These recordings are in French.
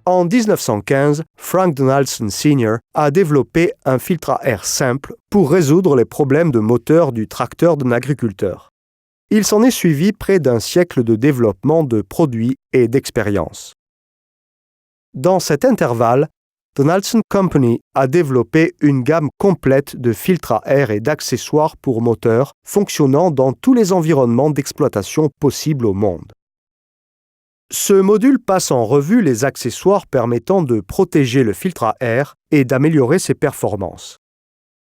En 1915, Frank Donaldson Sr. a développé un filtre à air simple pour résoudre les problèmes de moteur du tracteur d'un agriculteur. Il s'en est suivi près d'un siècle de développement de produits et d'expériences. Dans cet intervalle, Donaldson Company a développé une gamme complète de filtres à air et d'accessoires pour moteurs fonctionnant dans tous les environnements d'exploitation possibles au monde. Ce module passe en revue les accessoires permettant de protéger le filtre à air et d'améliorer ses performances.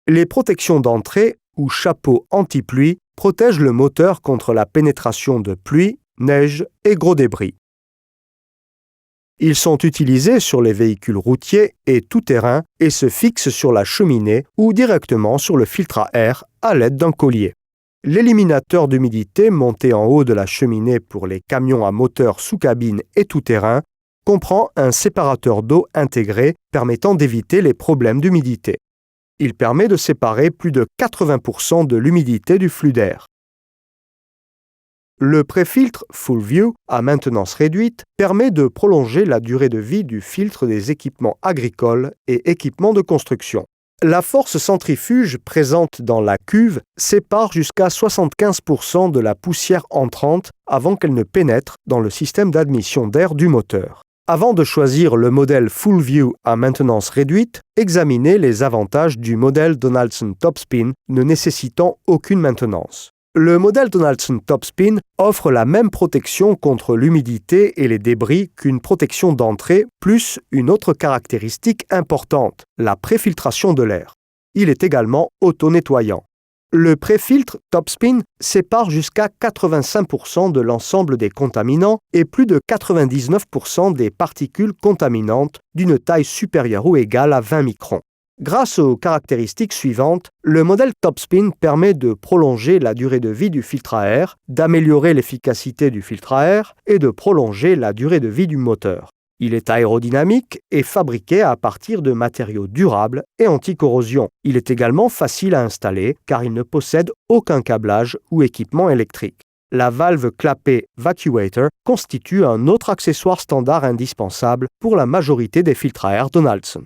Les protections d'entrée ou chapeaux anti-pluie protègent le moteur contre la pénétration de pluie, neige et gros débris. Ils sont utilisés sur les véhicules routiers et tout-terrain et se fixent sur la cheminée ou directement sur le filtre à air à l'aide d'un collier. L'éliminateur d'humidité monté en haut de la cheminée pour les camions à moteur sous cabine et tout-terrain comprend un séparateur d'eau intégré permettant d'éviter les problèmes d'humidité. Il permet de séparer plus de 80% de l'humidité du flux d'air. Le préfiltre Full View à maintenance réduite permet de prolonger la durée de vie du filtre des équipements agricoles et équipements de construction. La force centrifuge présente dans la cuve sépare jusqu'à 75% de la poussière entrante avant qu'elle ne pénètre dans le système d'admission d'air du moteur. Avant de choisir le modèle Full View à maintenance réduite, examinez les avantages du modèle Donaldson Topspin ne nécessitant aucune maintenance. Le modèle Donaldson Topspin offre la même protection contre l'humidité et les débris qu'une protection d'entrée, plus une autre caractéristique importante, la préfiltration de l'air. Il est également auto-nettoyant. Le préfiltre Topspin sépare jusqu'à 85% de l'ensemble des contaminants et plus de 99% des particules contaminantes d'une taille supérieure ou égale à 20 microns. Grâce aux caractéristiques suivantes, le modèle Topspin permet de prolonger la durée de vie du filtre à air, d'améliorer l'efficacité du filtre à air et de prolonger la durée de vie du moteur. Il est aérodynamique et fabriqué à partir de matériaux durables et anti-corrosion. Il est également facile à installer car il ne possède aucun câblage ou équipement électrique. La valve clapet Vacuator constitue un autre accessoire standard indispensable pour la majorité des filtres à air Donaldson.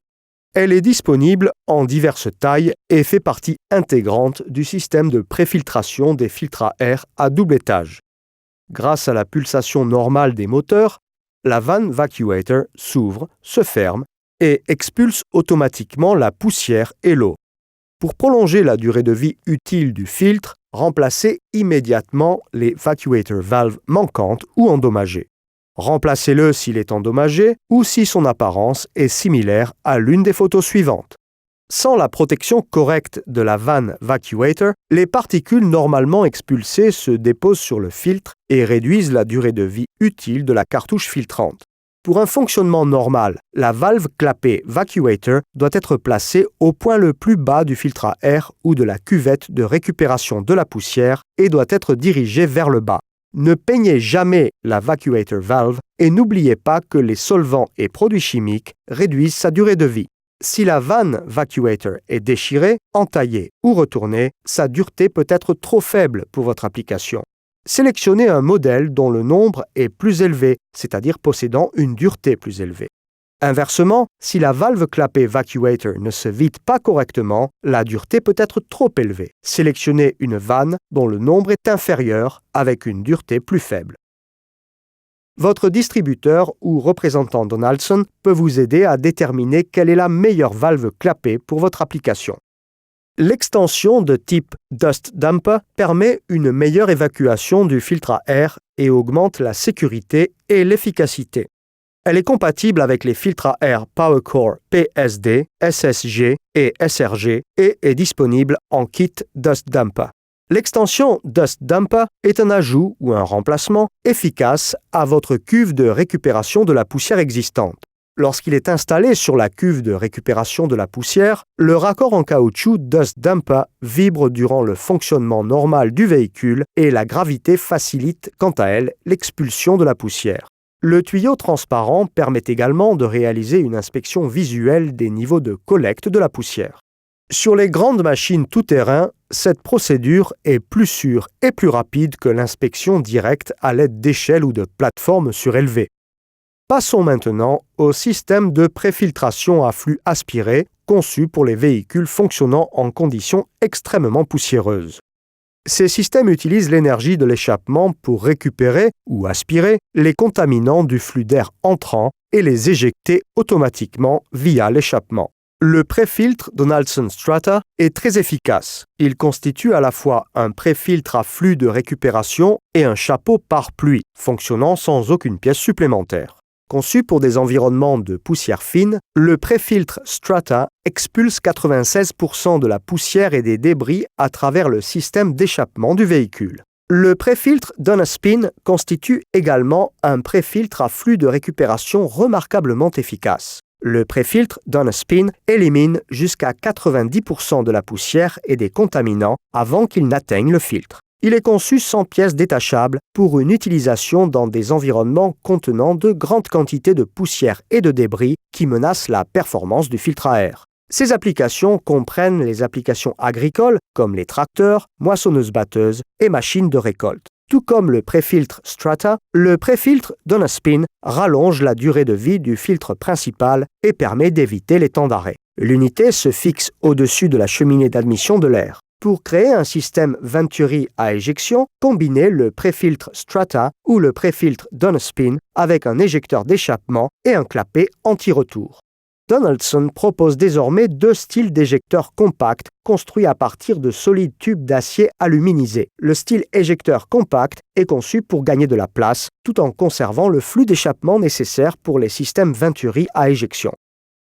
Elle est disponible en diverses tailles et fait partie intégrante du système de préfiltration des filtres à air à double étage. Grâce à la pulsation normale des moteurs, la vanne Vacuator s'ouvre, se ferme et expulse automatiquement la poussière et l'eau. Pour prolonger la durée de vie utile du filtre, remplacez immédiatement les Vacuator valves manquantes ou endommagées. Remplacez-le s'il est endommagé ou si son apparence est similaire à l'une des photos suivantes. Sans la protection correcte de la vanne Vacuator, les particules normalement expulsées se déposent sur le filtre et réduisent la durée de vie utile de la cartouche filtrante. Pour un fonctionnement normal, la valve clapet Vacuator doit être placée au point le plus bas du filtre à air ou de la cuvette de récupération de la poussière et doit être dirigée vers le bas. Ne peignez jamais la Vacuator valve et n'oubliez pas que les solvants et produits chimiques réduisent sa durée de vie. Si la vanne Vacuator est déchirée, entaillée ou retournée, sa dureté peut être trop faible pour votre application. Sélectionnez un modèle dont le nombre est plus élevé, c'est-à-dire possédant une dureté plus élevée. Inversement, si la valve clapet Vacuator ne se vide pas correctement, la dureté peut être trop élevée. Sélectionnez une vanne dont le nombre est inférieur avec une dureté plus faible. Votre distributeur ou représentant Donaldson peut vous aider à déterminer quelle est la meilleure valve clapet pour votre application. L'extension de type Dust Damper permet une meilleure évacuation du filtre à air et augmente la sécurité et l'efficacité. Elle est compatible avec les filtres à air PowerCore PSD, SSG et SRG et est disponible en kit Dust Damper. L'extension Dust Damper est un ajout ou un remplacement efficace à votre cuve de récupération de la poussière existante. Lorsqu'il est installé sur la cuve de récupération de la poussière, le raccord en caoutchouc Dust Damper vibre durant le fonctionnement normal du véhicule et la gravité facilite, quant à elle, l'expulsion de la poussière. Le tuyau transparent permet également de réaliser une inspection visuelle des niveaux de collecte de la poussière. Sur les grandes machines tout-terrain, cette procédure est plus sûre et plus rapide que l'inspection directe à l'aide d'échelles ou de plateformes surélevées. Passons maintenant au système de préfiltration à flux aspiré conçu pour les véhicules fonctionnant en conditions extrêmement poussiéreuses. Ces systèmes utilisent l'énergie de l'échappement pour récupérer ou aspirer les contaminants du flux d'air entrant et les éjecter automatiquement via l'échappement. Le préfiltre Donaldson Strata est très efficace. Il constitue à la fois un préfiltre à flux de récupération et un chapeau pare pluie, fonctionnant sans aucune pièce supplémentaire. Conçu pour des environnements de poussière fine, le préfiltre Strata expulse 96% de la poussière et des débris à travers le système d'échappement du véhicule. Le préfiltre Dunaspin constitue également un préfiltre à flux de récupération remarquablement efficace. Le préfiltre Dunaspin élimine jusqu'à 90% de la poussière et des contaminants avant qu'ils n'atteignent le filtre. Il est conçu sans pièces détachables pour une utilisation dans des environnements contenant de grandes quantités de poussière et de débris qui menacent la performance du filtre à air. Ces applications comprennent les applications agricoles comme les tracteurs, moissonneuses-batteuses et machines de récolte. Tout comme le préfiltre Strata, le préfiltre Dunaspin rallonge la durée de vie du filtre principal et permet d'éviter les temps d'arrêt. L'unité se fixe au-dessus de la cheminée d'admission de l'air. Pour créer un système Venturi à éjection, combinez le préfiltre Strata ou le préfiltre Dunaspin avec un éjecteur d'échappement et un clapet anti-retour. Donaldson propose désormais deux styles d'éjecteurs compacts construits à partir de solides tubes d'acier aluminisés. Le style éjecteur compact est conçu pour gagner de la place tout en conservant le flux d'échappement nécessaire pour les systèmes Venturi à éjection.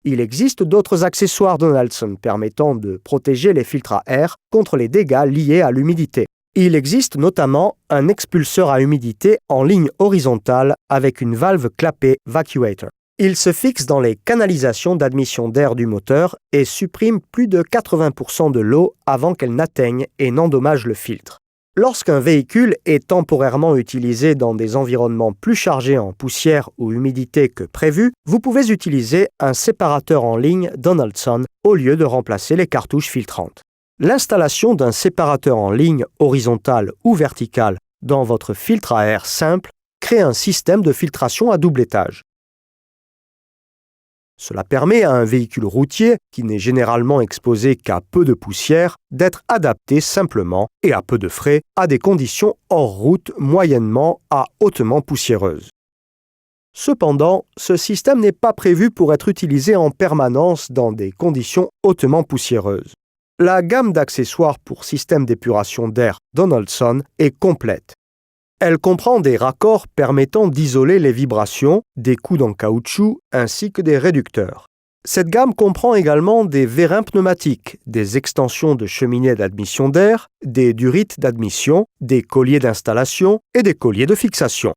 Il existe d'autres accessoires Donaldson permettant de protéger les filtres à air contre les dégâts liés à l'humidité. Il existe notamment un expulseur à humidité en ligne horizontale avec une valve clapet vacuator. Il se fixe dans les canalisations d'admission d'air du moteur et supprime plus de 80% de l'eau avant qu'elle n'atteigne et n'endommage le filtre. Lorsqu'un véhicule est temporairement utilisé dans des environnements plus chargés en poussière ou humidité que prévu, vous pouvez utiliser un séparateur en ligne Donaldson au lieu de remplacer les cartouches filtrantes. L'installation d'un séparateur en ligne horizontale ou verticale dans votre filtre à air simple crée un système de filtration à double étage. Cela permet à un véhicule routier, qui n'est généralement exposé qu'à peu de poussière, d'être adapté simplement et à peu de frais à des conditions hors route moyennement à hautement poussiéreuses. Cependant, ce système n'est pas prévu pour être utilisé en permanence dans des conditions hautement poussiéreuses. La gamme d'accessoires pour système d'épuration d'air Donaldson est complète. Elle comprend des raccords permettant d'isoler les vibrations, des coudes en caoutchouc ainsi que des réducteurs. Cette gamme comprend également des vérins pneumatiques, des extensions de cheminée d'admission d'air, des durites d'admission, des colliers d'installation et des colliers de fixation.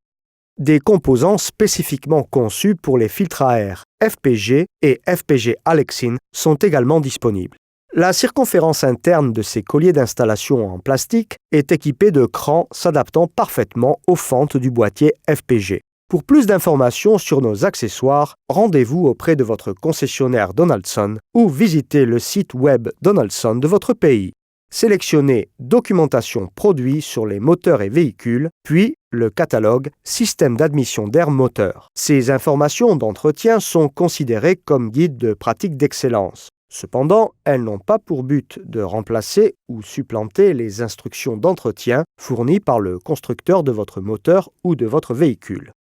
Des composants spécifiquement conçus pour les filtres à air FPG et FPG Alexin sont également disponibles. La circonférence interne de ces colliers d'installation en plastique est équipée de crans s'adaptant parfaitement aux fentes du boîtier FPG. Pour plus d'informations sur nos accessoires, rendez-vous auprès de votre concessionnaire Donaldson ou visitez le site web Donaldson de votre pays. Sélectionnez Documentation produit sur les moteurs et véhicules, puis le catalogue Système d'admission d'air moteur. Ces informations d'entretien sont considérées comme guides de pratique d'excellence. Cependant, elles n'ont pas pour but de remplacer ou supplanter les instructions d'entretien fournies par le constructeur de votre moteur ou de votre véhicule.